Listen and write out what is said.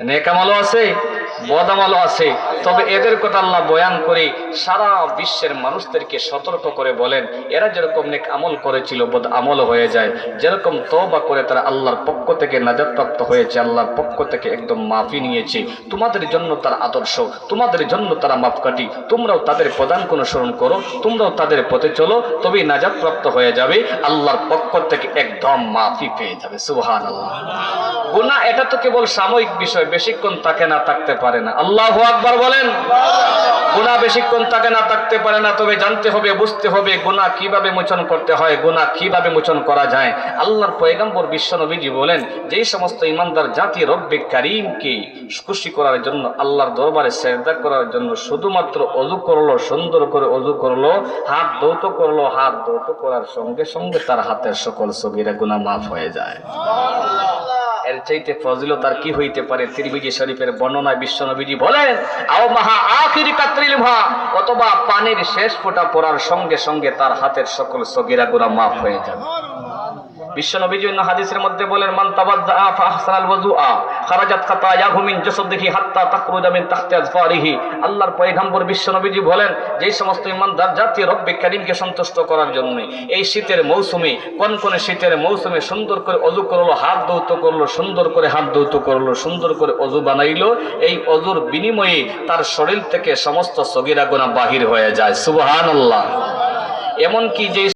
নেক আমলও আছে, বদ আমলও আছে। তবে এদের কথা আল্লাহ বয়ান করে সারা বিশ্বের মানুষদেরকে সতর্ক করে বলেন, এরা যেরকম নেক আমল করেছিল বদ আমলও হয়ে যায়, যেরকম তওবা করে তারা আল্লাহর পক্ষ থেকে নাজাত প্রাপ্ত হয়েছে, আল্লাহর পক্ষ থেকে একদম মাফি নিয়েছে, তোমাদের জন্য তার আদর্শ, তোমাদের জন্য তারা মাপকাঠি, তোমরাও তাদের পদাঙ্ক অনুসরণ করো, তোমরাও তাদের পথে চলো, তবেই নাজাত প্রাপ্ত হয়ে যাবে, আল্লাহর পক্ষ থেকে একদম মাফি পেয়ে যাবে। সুবহানাল্লাহ। গুনাহ এটা তো কেবল সাময়িক বিষয়, বেশিক্ষণ তাকে না থাকতে পারে না। আল্লাহু আকবার বলেন। গুনাহ বেশিক্ষণ তাকে না থাকতে পারে না, তবে জানতে হবে, বুঝতে হবে গুনাহ কিভাবে মোচন করতে হয়, গুনাহ কিভাবে মোচন করা যায়। আল্লাহর পয়গম্বর বিশ্বনবীজি বলেন, যেই সমস্ত ইমানদার জাতি রব্বে কারীমকে খুশি করার জন্য, আল্লাহর দরবারে সিজদা করার জন্য শুধুমাত্র ওযু করলো, সুন্দর করে ওযু করলো, হাত ধৌত করলো, হাত ধৌত করার সঙ্গে সঙ্গে তার হাতের সকল সগীরা গুনাহ মাফ হয়ে যায়। এর চাইতে ফজিলত আর কি হইতে পারে? তিরমিজি শরীফের বর্ণনায় বিশ্বনবীজি বলেন, আও মাহা আখিরি কাতরিল মা, অথবা পানির শেষ ফোঁটা পড়ার সঙ্গে সঙ্গে তার হাতের সকল সগীরা গুনাহ মাফ হয়ে যাবে। বিশ্বনবীজি অন্য হাদিসের মধ্যে বলেন, মান তাওয়াজ্জা ফা আহসানাল ওযুআ খারাজাত খাতায়াহু মিন জাসাদিহি হাত্তা তাখরুজা মিন তাহতি আযফারিহি। আল্লাহর পয়গম্বর বিশ্বনবীজি বলেন, যেই সমস্ত ইমানদার জাতি রব্বে কারীমকে সন্তুষ্ট করার জন্য এই শীতের মৌসুমে, কোন শীতের মৌসুমে সুন্দর করে ওযু করলো, হাত ধৌত করলো, সুন্দর করে হাত ধৌত করলো, সুন্দর করে ওযু বানাইলো, এই ওযুর বিনিময়ে তার শরীর থেকে সমস্ত সগীরা গুনাহ বাহির হয়ে যায়। সুবহানাল্লাহ। এমন কি যে